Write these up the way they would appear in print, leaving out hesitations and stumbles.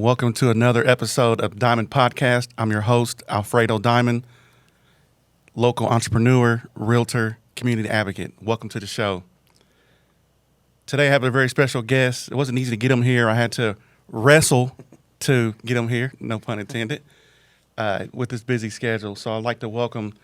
Welcome to another episode of Diamond Podcast. I'm your host, Alfredo Diamond, local entrepreneur, realtor, community advocate. Welcome to the show. Today I have a very special guest. It wasn't easy to get him here. I had to wrestle to get him here, no pun intended, with this busy schedule. So I'd like to welcome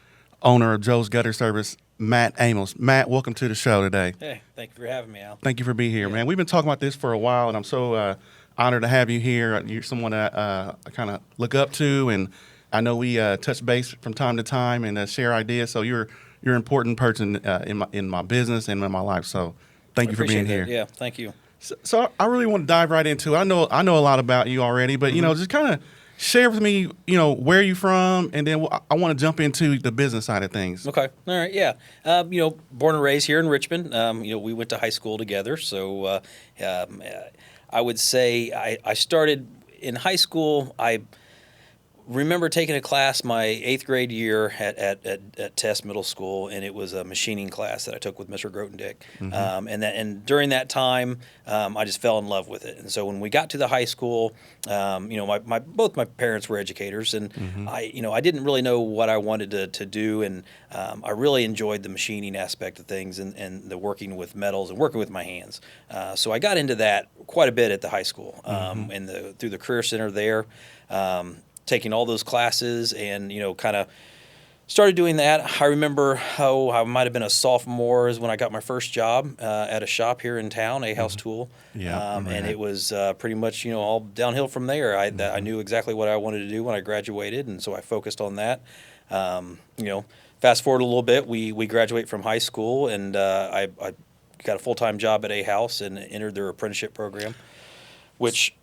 owner of Joe's Gutter Service, Matt Amos. Matt, welcome to the show today. Hey, thank you for having me, Al. Thank you for being here, man. We've been talking about this for a while, and I'm so honored to have you here. You're someone that I kind of look up to, and I know we touch base from time to time and share ideas. So you're an important person in my business and in my life. So thank you for being here. Yeah, thank you. So I really want to dive right into it. I know a lot about you already, but just kind of share with me, where you're from, and then I want to jump into the business side of things. Okay. All right. Yeah. Born and raised here in Richmond. We went to high school together. So I would say I started in high school. I remember taking a class my 8th grade year at Test Middle School, and it was a machining class that I took with Mr. Grotendick. Mm-hmm. And during that time, I just fell in love with it. And so when we got to the high school, both my parents were educators, and Mm-hmm. I didn't really know what I wanted to do, and I really enjoyed the machining aspect of things and the working with metals and working with my hands. So I got into that quite a bit at the high school, and through the career center there. Taking all those classes and, kind of started doing that. I remember I might have been a sophomore is when I got my first job at a shop here in town, A House Tool. Yeah, and it was pretty much, all downhill from there. I knew exactly what I wanted to do when I graduated, and so I focused on that. Fast forward a little bit, we graduate from high school, and I got a full-time job at A House and entered their apprenticeship program.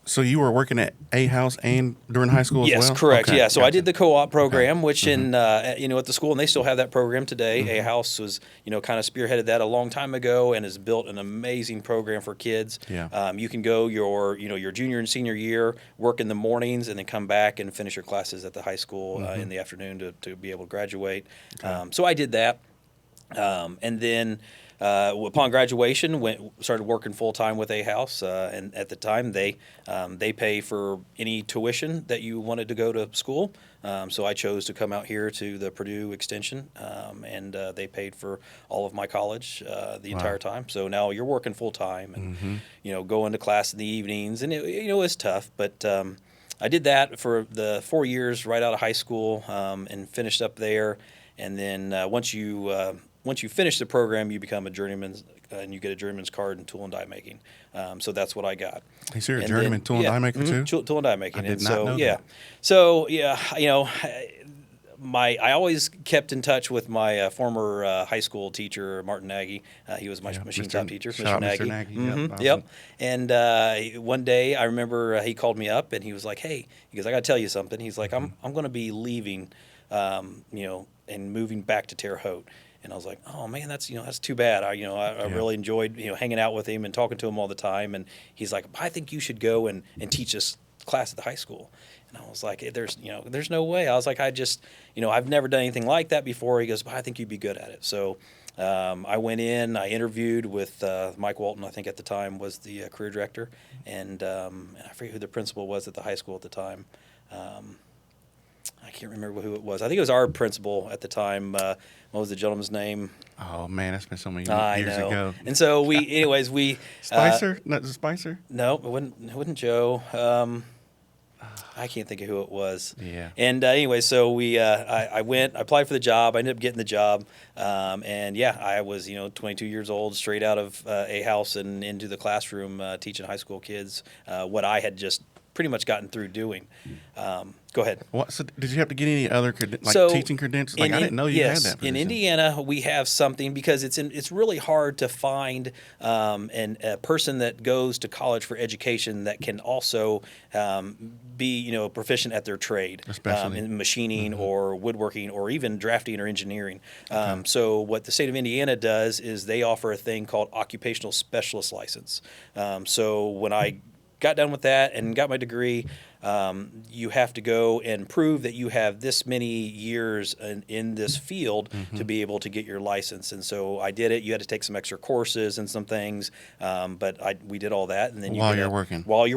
So you were working at A House and during high school as well? Yes, correct. Okay, Yeah, so gotcha. I did the co-op program, which at the school, and they still have that program today. A House was, kind of spearheaded that a long time ago and has built an amazing program for kids. Yeah. You can go your junior and senior year, work in the mornings, and then come back and finish your classes at the high school in the afternoon to be able to graduate. Okay. So I did that, and then. Upon graduation, started working full time with A House, and at the time they pay for any tuition that you wanted to go to school. So I chose to come out here to the Purdue Extension, and they paid for all of my college the entire time. So now you're working full time, and going to class in the evenings, and it was tough, but. I did that for the 4 years right out of high school, and finished up there, and then once you finish the program, you become a journeyman, and you get a journeyman's card in tool and die making. So that's what I got. So you're a journeyman tool and die maker too? Tool and die making. I did not know that. So I always kept in touch with my former high school teacher, Martin Nagy. He was my machine shop teacher, Mr. Nagy. Nagy. Mm-hmm. Awesome. Yep. And one day I remember he called me up and he was like, "Hey," he goes, "I got to tell you something." He's like, "I'm going to be leaving, and moving back to Terre Haute." And I was like, "Oh man, that's too bad." I really enjoyed hanging out with him and talking to him all the time. And he's like, "I think you should go and teach this class at the high school." And I was like, "There's no way." I was like, I've never done anything like that before." He goes, "But I think you'd be good at it." So I went in, I interviewed with Mike Walton. I think at the time was the career director, and I forget who the principal was at the high school at the time. I can't remember who it was. I think it was our principal at the time. What was the gentleman's name? Oh man, that's been so many years know. ago. And so we Spicer? Not Spicer? No, it wasn't Joe. I can't think of who it was. Yeah. And so I went, I applied for the job. I ended up getting the job. I was 22 years old, straight out of A House and into the classroom teaching high school kids what I had just pretty much gotten through doing. Go ahead. So did you have to get any other teaching credentials? I didn't know you had that position. In Indiana, we have something because it's really hard to find a person that goes to college for education that can also be proficient at their trade, especially in machining or woodworking or even drafting or engineering. So what the state of Indiana does is they offer a thing called occupational specialist license. So when I got done with that and got my degree, you have to go and prove that you have this many years in this field to be able to get your license. And so I did it. You had to take some extra courses and some things, but we did all that. And then while you're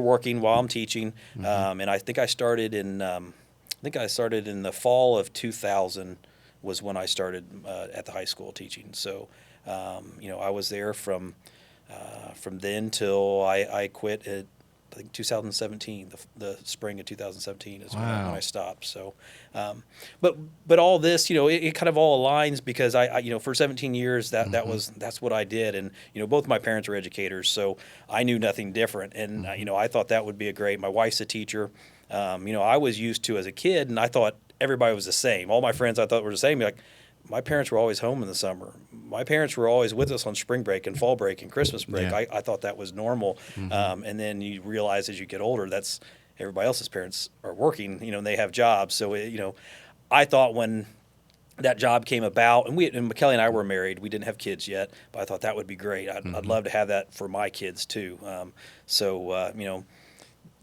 working, while I'm teaching, and I think I started in the fall of 2000 was when I started at the high school teaching. So I was there from then till I quit at, I think 2017, the spring of 2017 is when I stopped. So, but all this, it kind of all aligns because I for 17 years that's what I did, and both my parents were educators, so I knew nothing different, and I thought that would be my wife's a teacher. I was used to as a kid, and I thought everybody was the same. All my friends I thought were the same. Like, my parents were always home in the summer. My parents were always with us on spring break and fall break and Christmas break. Yeah. I thought that was normal. And then you realize as you get older, that's everybody else's parents are working, and they have jobs. So, I thought when that job came about, and McKelly and I were married, we didn't have kids yet, but I thought that would be great. I'd love to have that for my kids too.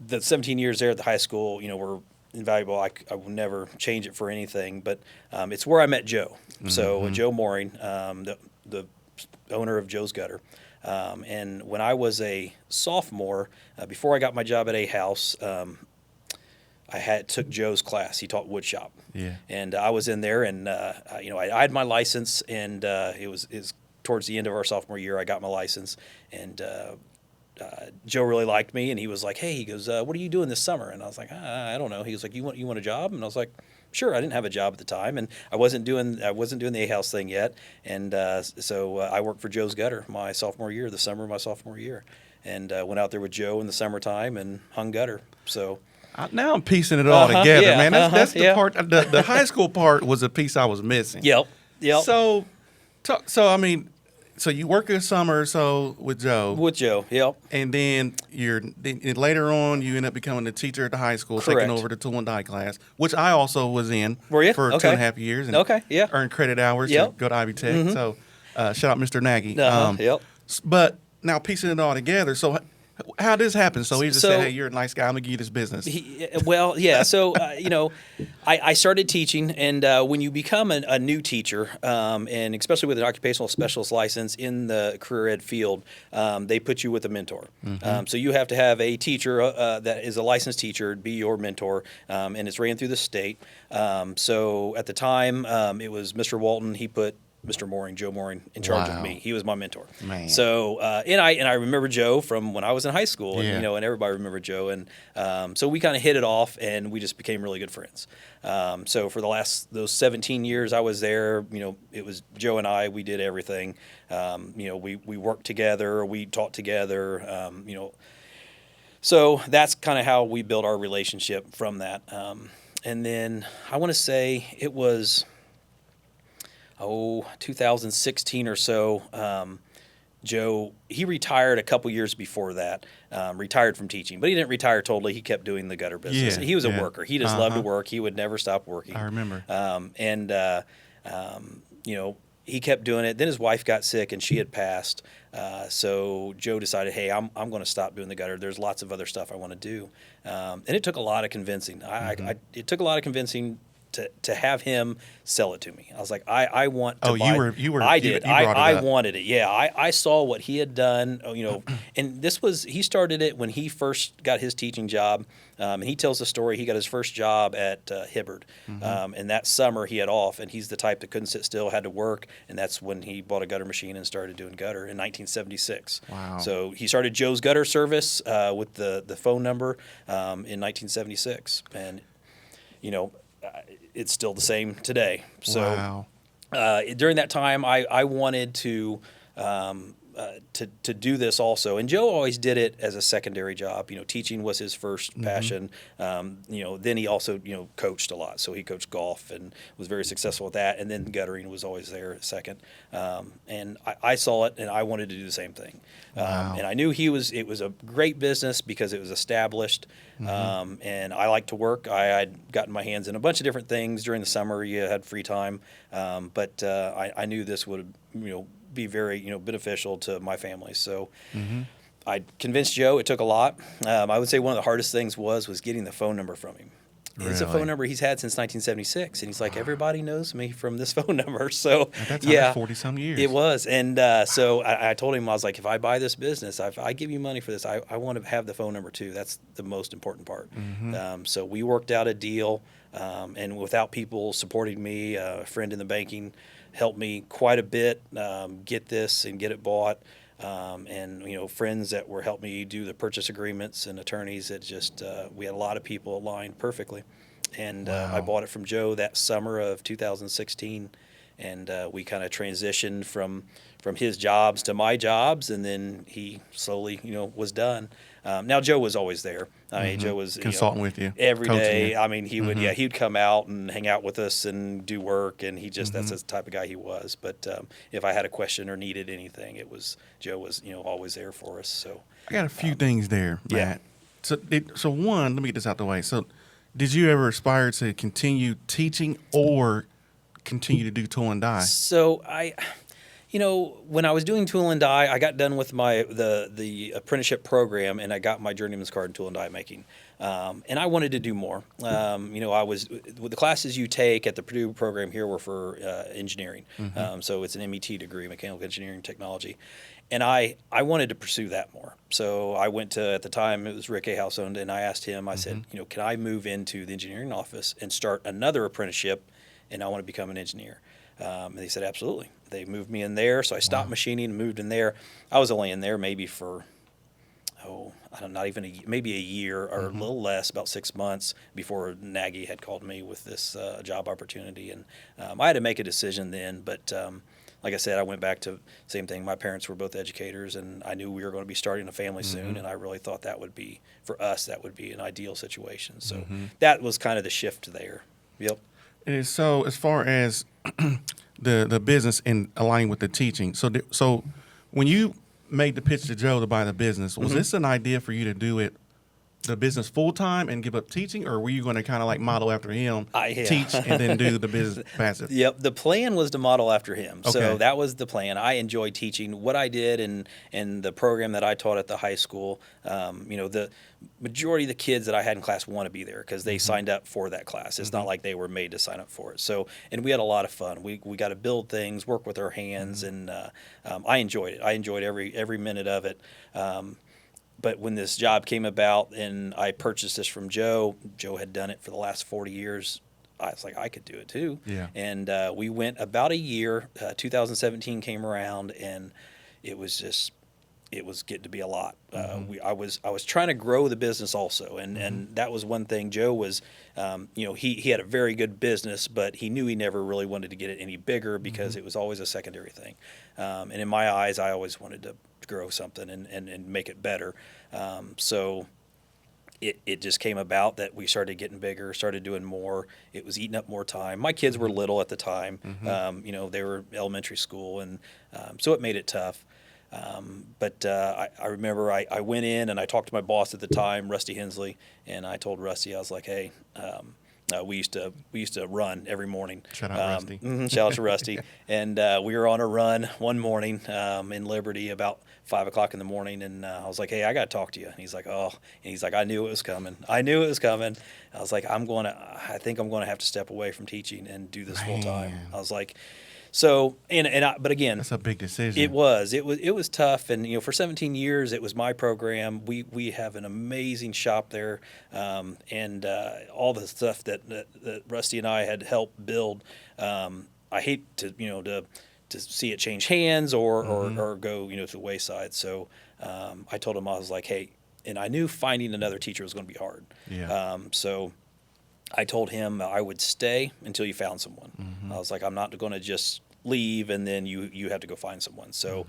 The 17 years there at the high school, were invaluable. I will never change it for anything, but it's where I met Joe. So Joe Mooring, the owner of Joe's Gutter. And when I was a sophomore, before I got my job at A House, I took Joe's class. He taught wood shop. Yeah. And I was in there, and I had my license, and it was towards the end of our sophomore year I got my license, and Joe really liked me, and he was like, "Hey," he goes, "what are you doing this summer?" And I was like, "I don't know." He was like, "You want a job?" And I was like, "Sure." I didn't have a job at the time, and I wasn't doing the A House thing yet, and so I worked for Joe's Gutter my sophomore year, the summer of my sophomore year, and went out there with Joe in the summertime and hung gutter. So now I'm piecing it all together, yeah, man. That's the part. The high school part was a piece I was missing. Yep. So I mean. So you work this summer or so with Joe. With Joe, yep. And then later on you end up becoming a teacher at the high school, Correct. taking over the tool and die class, which I also was in for okay. 2.5 years. And earned credit hours to go to Ivy Tech. So shout out Mr. Nagy. Yep. But now piecing it all together, so how did this happen? So he just said, "Hey, you're a nice guy. I'm gonna give you this business." So I started teaching, and when you become a new teacher, and especially with an occupational specialist license in the career ed field, they put you with a mentor. So you have to have a teacher that is a licensed teacher be your mentor, and it's ran through the state. So at the time, it was Mr. Walton. He put Mr. Mooring, Joe Mooring, in charge of me. He was my mentor. Man. So and I remember Joe from when I was in high school, and Yeah. and everybody remembered Joe, and so we kind of hit it off, and we just became really good friends. So for those 17 years I was there, it was Joe and I. We did everything. We worked together, we taught together. So that's kind of how we built our relationship from that. And then I want to say it was 2016 or so. Joe, he retired a couple years before that, retired from teaching, but he didn't retire totally. He kept doing the gutter business. Yeah, He was a yeah. worker. He just loved to work. He would never stop working. I remember. He kept doing it. Then his wife got sick, and she had passed. So Joe decided, hey, I'm going to stop doing the gutter. There's lots of other stuff I want to do. And it took a lot of convincing. It took a lot of convincing to have him sell it to me. I was like, I want to buy. I did. I wanted it. Yeah, I saw what he had done. And he started it when he first got his teaching job. And he tells the story. He got his first job at Hibbard, and that summer he had off. And he's the type that couldn't sit still, had to work. And that's when he bought a gutter machine and started doing gutter in 1976. Wow! So he started Joe's Gutter Service with the phone number in 1976, and it's still the same today. So wow. During that time, I wanted to do this also. And Joe always did it as a secondary job. Teaching was his first passion. Then he also, coached a lot. So he coached golf and was very successful with that. And then guttering was always there second. And I saw it, and I wanted to do the same thing. Wow. And I knew it was a great business because it was established. And I like to work. I had gotten my hands in a bunch of different things during the summer. You had free time. But I knew this would, be very, beneficial to my family. So I convinced Joe. It took a lot. I would say one of the hardest things was getting the phone number from him. It's a Really? phone number he's had since 1976, and he's like, everybody knows me from this phone number. So At that time, that's 40 some years. it was. And so I told him, I was like, if I buy this business, if I give you money for this, I want to have the phone number too. That's the most important part. So we worked out a deal, and without people supporting me, a friend in the banking helped me quite a bit get this and get it bought. And friends that were helping me do the purchase agreements and attorneys. It just we had a lot of people aligned perfectly, and I bought it from Joe that summer of 2016, and we kind of transitioned from his jobs to my jobs, and then he slowly was done. Now Joe was always there. I mean, Joe was consulting with you every coaching day. you. I mean, he would he'd come out and hang out with us and do work, and he just that's the type of guy he was. But if I had a question or needed anything, Joe was always there for us. So I got a few things there, yeah. Matt. So one, let me get this out the way. So did you ever aspire to continue teaching or continue to do tool and die? So when I was doing tool and die, I got done with the apprenticeship program, and I got my journeyman's card in tool and die making. And I wanted to do more. I was with the classes you take at the Purdue program here were for engineering. So it's an MET degree, mechanical engineering technology. And I wanted to pursue that more. So I went to, at the time, it was Rick A. House owned, and I asked him, I said, can I move into the engineering office and start another apprenticeship, and I want to become an engineer? And they said, absolutely. They moved me in there, so I stopped machining and moved in there. I was only in there maybe for, maybe a year or a little less, about 6 months before Nagy had called me with this job opportunity. And I had to make a decision then, but like I said, I went back to same thing. My parents were both educators, and I knew we were going to be starting a family soon, and I really thought that would be, for us, that would be an ideal situation. So that was kind of the shift there. Yep. And so as far as the business and aligning with the teaching, so when you made the pitch to Joe to buy the business, was this an idea for you to do the business full time and give up teaching, or were you going to kind of like model after him, teach and then do the business passive? Yep, the plan was to model after him. Okay. So that was the plan. I enjoyed teaching. What I did and the program that I taught at the high school, the majority of the kids that I had in class want to be there because they signed up for that class. It's not like they were made to sign up for it. So, and we had a lot of fun. We got to build things, work with our hands, and I enjoyed it. I enjoyed every minute of it. But when this job came about and I purchased this from Joe had done it for the last 40 years. I was like, I could do it too. Yeah. And we went about a year. 2017 came around, and it was getting to be a lot. I was trying to grow the business also, and that was one thing. Joe was, he had a very good business, but he knew he never really wanted to get it any bigger because it was always a secondary thing. And in my eyes, I always wanted to grow something and make it better. So it just came about that we started getting bigger, started doing more. It was eating up more time. My kids were little at the time. They were elementary school, and so it made it tough. But I remember I went in and I talked to my boss at the time, Rusty Hensley, and I told Rusty, I was like, hey, we used to run every morning. Shout out Rusty. Shout out to Rusty. And we were on a run one morning in Liberty about 5 o'clock in the morning, and I was like, hey, I got to talk to you. And he's like, oh. And he's like, I knew it was coming. I was like, I think I'm going to have to step away from teaching and do this full time. I was like, so, but again, that's a big decision. It was tough. And, for 17 years, it was my program. We have an amazing shop there. And all the stuff that Rusty and I had helped build, I hate to see it change hands or go, to the wayside. So, I told him, I was like, hey, and I knew finding another teacher was going to be hard. Yeah. So I told him I would stay until you found someone. I was like, I'm not going to just leave and then you have to go find someone. So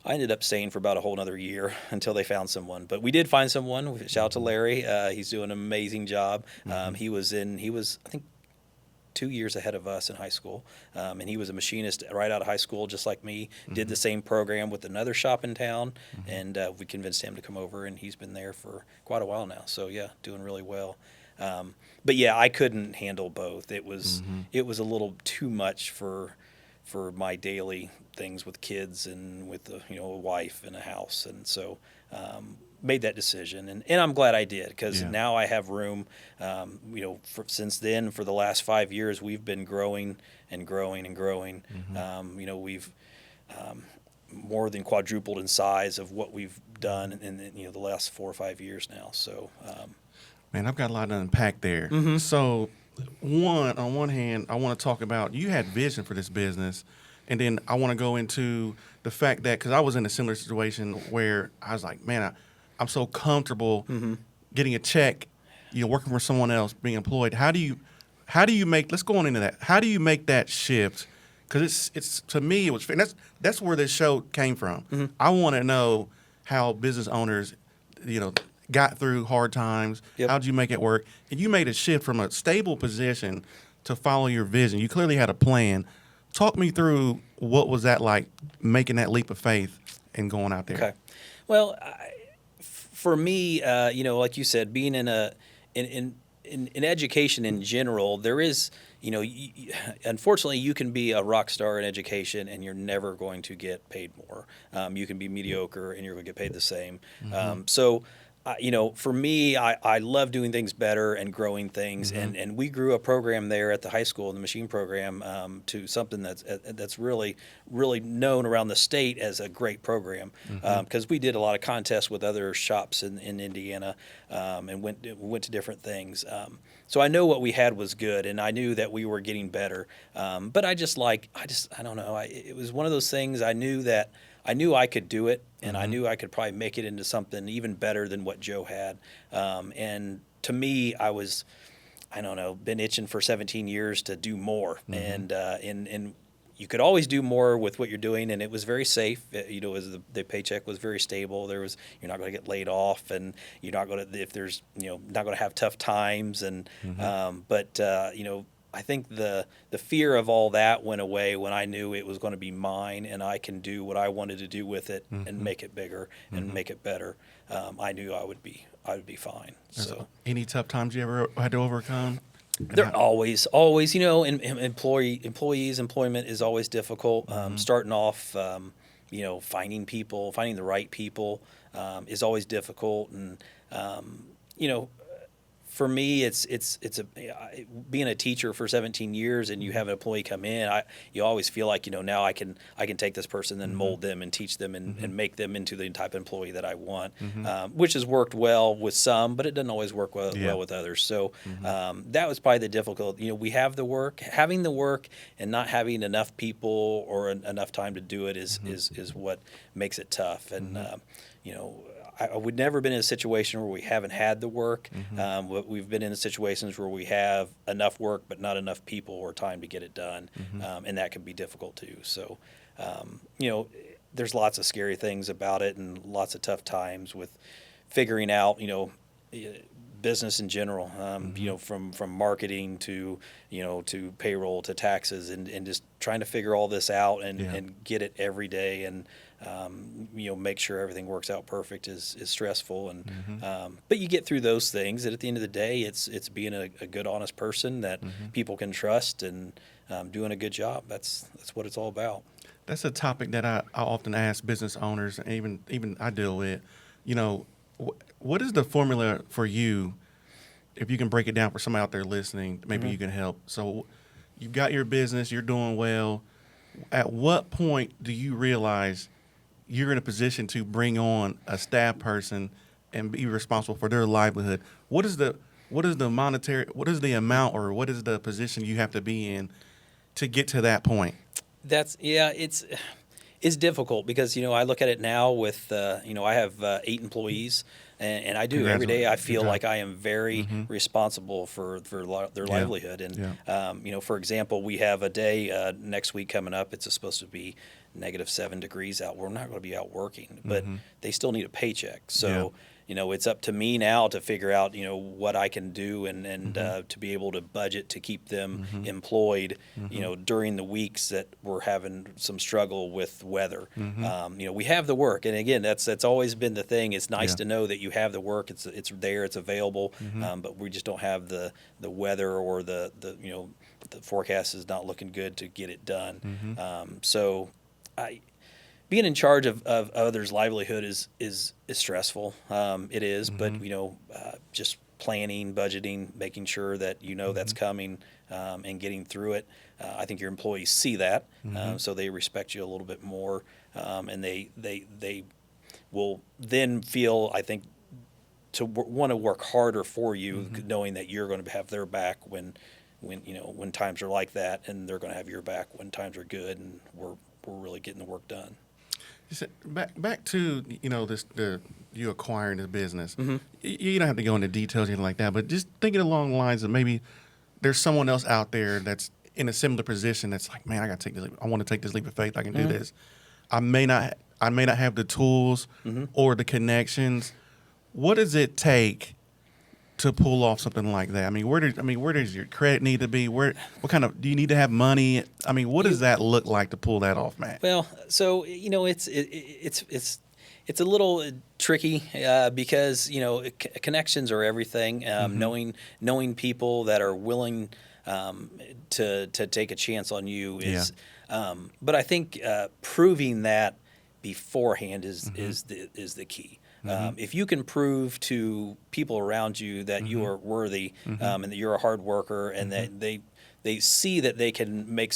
I ended up staying for about a whole another year until they found someone. But we did find someone. Shout out to Larry. He's doing an amazing job. He was I think 2 years ahead of us in high school. And he was a machinist right out of high school, just like me. Did the same program with another shop in town. And we convinced him to come over, and he's been there for quite a while now. So yeah, doing really well. But yeah, I couldn't handle both. It was a little too much for for my daily things with kids and with a wife and a house, and so made that decision, and I'm glad I did, because now I have room. Since then, for the last 5 years, we've been growing and growing and growing. We've more than quadrupled in size of what we've done in the last 4 or 5 years now. So, man, I've got a lot to unpack there. So, on one hand, I want to talk about, you had vision for this business, and then I want to go into the fact that, because I was in a similar situation where I was like, man, I'm so comfortable getting a check, working for someone else, being employed. How do you make? Let's go on into that. How do you make that shift? Because it's to me, it was, and that's where this show came from. I want to know how business owners, got through hard times. Yep. How did you make it work? And you made a shift from a stable position to follow your vision. You clearly had a plan. Talk me through, what was that like, making that leap of faith and going out there? Okay. Well, for me, like you said, being in education in general, there is, unfortunately, you can be a rock star in education and you're never going to get paid more. You can be mediocre and you're going to get paid the same. For me, I love doing things better and growing things, and we grew a program there at the high school, the machine program, to something that's really, really known around the state as a great program, because we did a lot of contests with other shops in Indiana, and went to different things. So I know what we had was good, and I knew that we were getting better. But I don't know. It was one of those things. I knew I could do it, and I knew I could probably make it into something even better than what Joe had. And to me, been itching for 17 years to do more. And you could always do more with what you're doing, and it was very safe. As the paycheck was very stable. You're not going to get laid off, and you're not going to, if there's, not going to have tough times. And I think the fear of all that went away when I knew it was going to be mine and I can do what I wanted to do with it and make it bigger and make it better. I knew I would be fine. So, any tough times you ever had to overcome? They're always, employment is always difficult. Starting off, finding the right people is always difficult. And, for me, it's being a teacher for 17 years, and you have an employee come in. You always feel like, now I can take this person and mold them and teach them and make them into the type of employee that I want, which has worked well with some, but it doesn't always work well with others. So that was probably the difficult. We have the work, having the work, and not having enough people or enough time to do it is what makes it tough. And I would never been in a situation where we haven't had the work. But we've been in situations where we have enough work but not enough people or time to get it done, and that can be difficult too. So, there's lots of scary things about it and lots of tough times with figuring out, business in general, from marketing to payroll to taxes, and just trying to figure all this out and get it every day, and make sure everything works out perfect is stressful. And but you get through those things, and at the end of the day, it's being a good, honest person that people can trust, and doing a good job. That's what it's all about. That's a topic that I often ask business owners, and even I deal with. What is the formula for you? If you can break it down for somebody out there listening, maybe you can help. So you've got your business, you're doing well. At what point do you realize you're in a position to bring on a staff person and be responsible for their livelihood? What is the amount, or what is the position you have to be in to get to that point? It's difficult, because I look at it now with I have 8 employees, and I do every day. I feel like I am very responsible for their livelihood. And for example, we have a day next week coming up. It's supposed to be -7 degrees out. We're not going to be out working, but they still need a paycheck. So it's up to me now to figure out, what I can do and to be able to budget to keep them employed, during the weeks that we're having some struggle with weather. We have the work, and again, that's always been the thing. It's nice to know that you have the work. It's there. It's available, but we just don't have the weather, or the forecast is not looking good to get it done. So being in charge of others' livelihood is stressful. It is, but just planning, budgeting, making sure that that's coming, and getting through it. I think your employees see that, so they respect you a little bit more, and they will then feel, I think, to want to work harder for you, knowing that you're going to have their back when times are like that, and they're going to have your back when times are good, and we're really getting the work done. Back to you acquiring the business. You don't have to go into details or anything like that, but just thinking along the lines of maybe there's someone else out there that's in a similar position that's like, man, I got to take this leap. I want to take this leap of faith. I can do this. I may not have the tools or the connections. What does it take to pull off something like that? Where does your credit need to be? What kind of, do you need to have money? What does that look like to pull that off, Matt? Well, so it's a little tricky because connections are everything. Knowing people that are willing to take a chance on you is. But I think proving that beforehand is the key. If you can prove to people around you that you are worthy, and that you're a hard worker, and that they see that you can make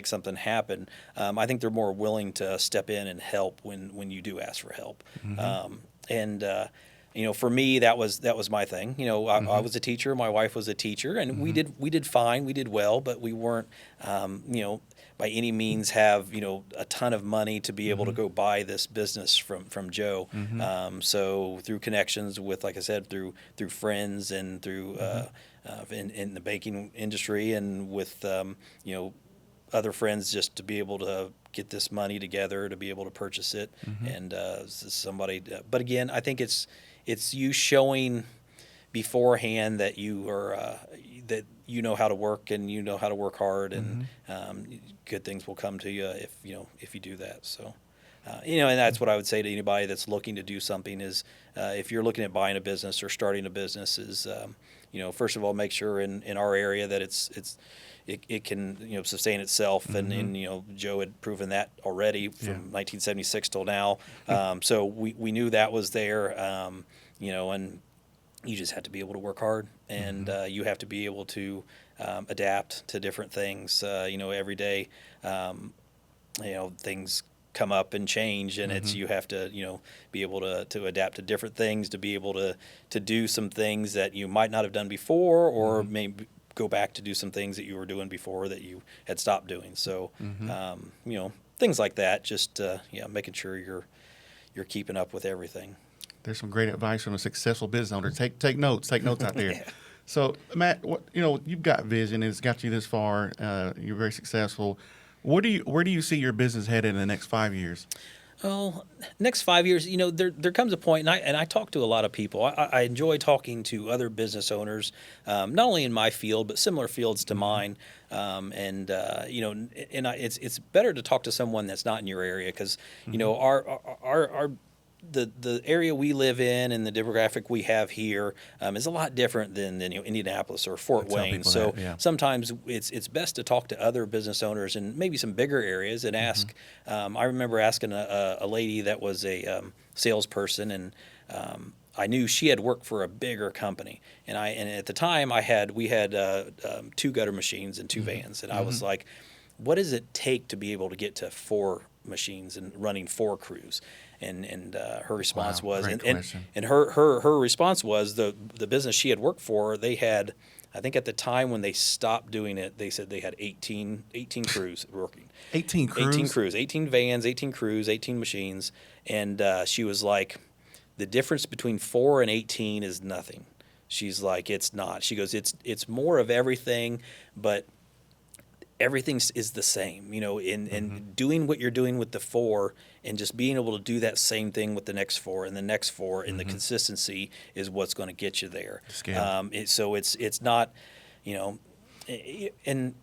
something happen, I think they're more willing to step in and help when you do ask for help. For me, that was my thing. I was a teacher. My wife was a teacher, and we did fine. We did well, but we weren't, by any means have a ton of money to be able to go buy this business from Joe. So through connections with, like I said, through friends and through in the banking industry, and with other friends, just to be able to get this money together to be able to purchase it. And somebody, but again, I think it's you showing beforehand that you are that you know how to work, and you know how to work hard, and good things will come to you if you do that. So and that's what I would say to anybody that's looking to do something is, if you're looking at buying a business or starting a business, is first of all, make sure in our area that it can sustain itself, and Joe had proven that already from 1976 till now. So we knew that was there, and you just have to be able to work hard, and you have to be able to adapt to different things. Every day, things come up and change, and it's you have to be able to adapt to different things, to be able to do some things that you might not have done before, or maybe go back to do some things that you were doing before that you had stopped doing. So things like that, just making sure you're keeping up with everything. There's some great advice from a successful business owner. Take notes out there. So Matt, you've got vision, and it's got you this far. You're very successful. Where do you see your business headed in the next 5 years? Well, next 5 years, there comes a point, and I talk to a lot of people. I enjoy talking to other business owners, not only in my field but similar fields to mine. It's better to talk to someone that's not in your area, because our the area we live in and the demographic we have here is a lot different than Indianapolis or Fort Wayne. So sometimes it's best to talk to other business owners in maybe some bigger areas and ask. I remember asking a lady that was a salesperson, and I knew she had worked for a bigger company, and at the time we had 2 gutter machines and 2 vans, and I was like, what does it take to be able to get to 4 machines and running 4 crews? And her response was, and her response was, the business she had worked for, they had, I think at the time when they stopped doing it, they said they had 18 crews working. 18 crews? 18 crews, 18 vans, 18 crews, 18 machines. And she was like, the difference between 4 and 18 is nothing. She's like, it's not. She goes, it's more of everything, but everything is the same, in doing what you're doing with the 4 and just being able to do that same thing with the next 4 and the next 4 and the consistency is what's going to get you there. So it's not, and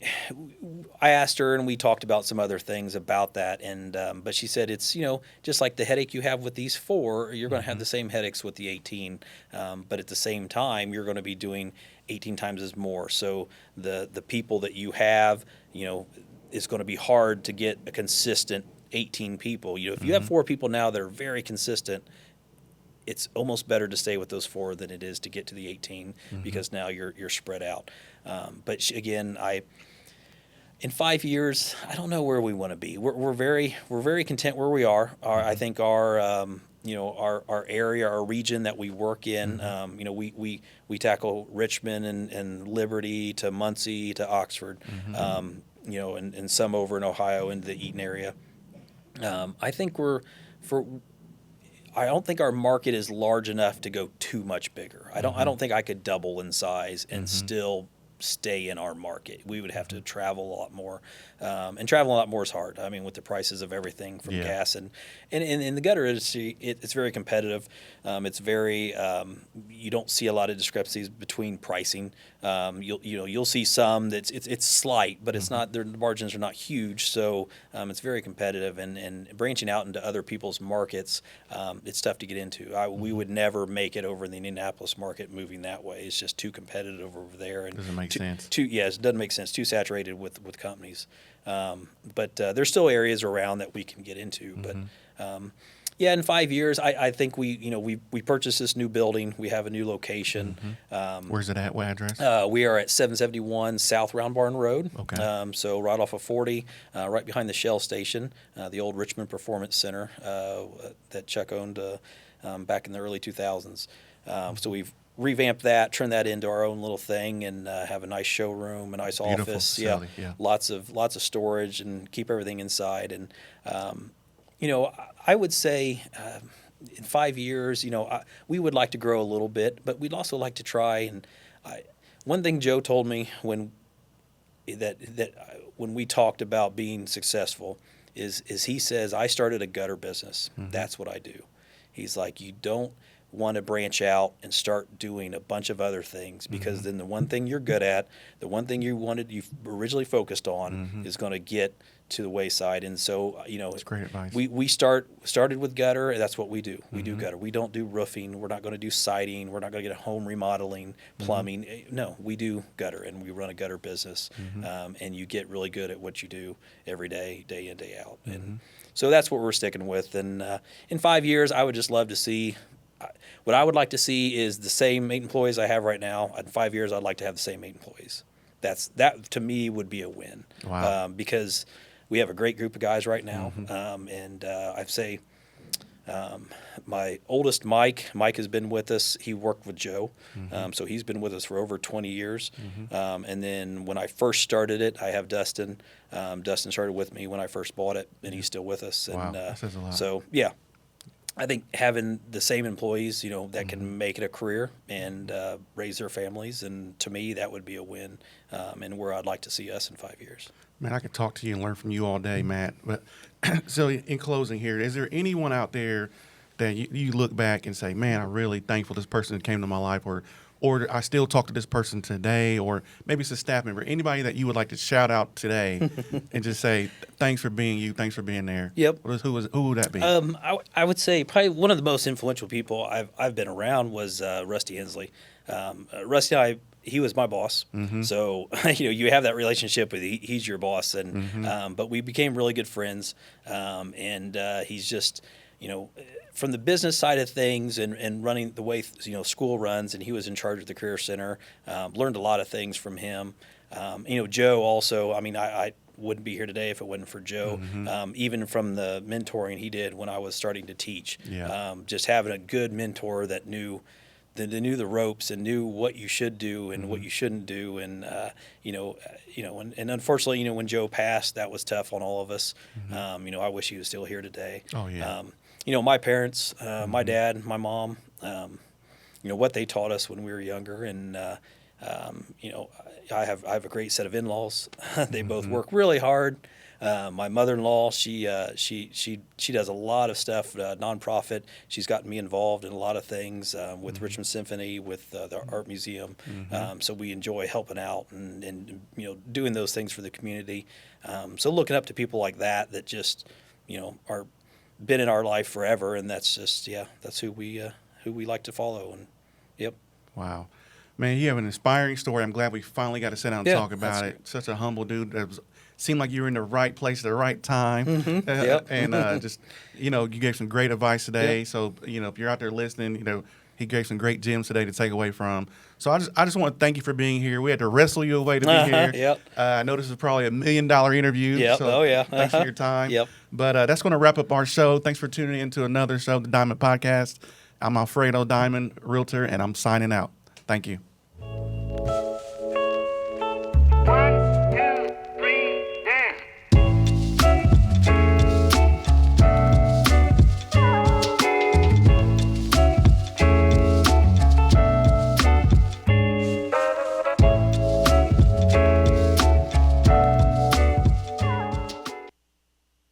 I asked her and we talked about some other things about that. And, but she said, it's, just like the headache you have with these 4, you're going to have the same headaches with the 18. But at the same time, you're going to be doing 18 times as more. So the people that you have, it's going to be hard to get a consistent 18 people. If you have 4 people now that are very consistent, it's almost better to stay with those 4 than it is to get to the 18 because now you're spread out. But again, in 5 years, I don't know where we want to be. We're very content where we are. I think our area, our region that we work in, we tackle Richmond and Liberty to Muncie to Oxford, and some over in Ohio into the Eaton area. I think I don't think our market is large enough to go too much bigger. I don't think I could double in size and still stay in our market. We would have to travel a lot more, and traveling a lot more is hard. I mean, with the prices of everything from gas and in the gutter industry, it's very competitive. It's very you don't see a lot of discrepancies between pricing. You'll see some that's it's slight, but it's not, their margins are not huge. So it's very competitive, and branching out into other people's markets, it's tough to get into. We would never make it over in the Indianapolis market moving that way. It's just too competitive over there. And doesn't make sense. It doesn't make sense. Too saturated with companies. But there's still areas around that we can get into. But in 5 years, I think we purchased this new building. We have a new location. Where's it at? What address? We are at 771 South Round Barn Road. Okay. So right off of 40, right behind the Shell station, the old Richmond Performance Center that Chuck owned back in the early 2000s. So we've revamped that, turned that into our own little thing, and have a nice showroom, a nice Beautiful office. facility, yeah. Lots of storage, and keep everything inside. And I would say in 5 years, we would like to grow a little bit, but we'd also like to try. And one thing Joe told me when we talked about being successful is he says, I started a gutter business. That's what I do. He's like, you don't want to branch out and start doing a bunch of other things, because then the one thing you're good at, the one thing you originally focused on is going to get to the wayside. And so, That's great advice. We started with gutter, and that's what we do. We do gutter. We don't do roofing. We're not going to do siding. We're not going to get a home remodeling, plumbing. No, we do gutter, and we run a gutter business. And you get really good at what you do every day, day in, day out. And so that's what we're sticking with. And in 5 years, I would just love to see. What I would like to see is the same 8 employees I have right now. In 5 years, I'd like to have the same 8 employees. That to me would be a win. Wow. Because we have a great group of guys right now. And I'd say my oldest Mike has been with us. He worked with Joe. So he's been with us for over 20 years. And then when I first started it, I have Dustin. Dustin started with me when I first bought it, and he's still with us. Wow, And that says a lot. So, yeah. I think having the same employees, that can make it a career and raise their families, and to me, that would be a win, and where I'd like to see us in 5 years. Man, I could talk to you and learn from you all day, Matt. But so in closing here, is there anyone out there that you look back and say, man, I'm really thankful this person came to my life, or I still talk to this person today, or maybe it's a staff member, anybody that you would like to shout out today and just say, thanks for being you, thanks for being there? Yep. Who would that be? I would say probably one of the most influential people I've been around was Rusty Hensley. Rusty and I, he was my boss, so you have that relationship with he's your boss, and but we became really good friends, and he's just from the business side of things and running the way school runs, and he was in charge of the career center. Learned a lot of things from him. Joe also. I mean, I wouldn't be here today if it wasn't for Joe. Even from the mentoring he did when I was starting to teach. Yeah. Just having a good mentor that knew the ropes and knew what you should do and what you shouldn't do, and and unfortunately, when Joe passed, that was tough on all of us. I wish he was still here today. Oh yeah. My parents, my dad, my mom, what they taught us when we were younger, and You know, I have a great set of in-laws. They both work really hard. My mother-in-law, she does a lot of stuff, nonprofit. She's gotten me involved in a lot of things with Richmond Symphony, with the art museum. So we enjoy helping out and you know, doing those things for the community. So looking up to people like that just, you know, are been in our life forever, and that's just, yeah, that's who we like to follow. And yep. Wow. Man, you have an inspiring story. I'm glad we finally got to sit down and Yeah, talk about it. Such a humble dude. Seemed like you were in the right place at the right time. Yep. And just, you know, you gave some great advice today. Yep. So, you know, if you're out there listening, you know, he gave some great gems today to take away from. So I just want to thank you for being here. We had to wrestle you away to be here. Yep. I know this is probably $1 million interview. Yep. So Oh, yeah. Thanks for your time. Yep. But that's going to wrap up our show. Thanks for tuning in to another show, the Diamond Podcast. I'm Alfredo Diamond, Realtor, and I'm signing out. Thank you.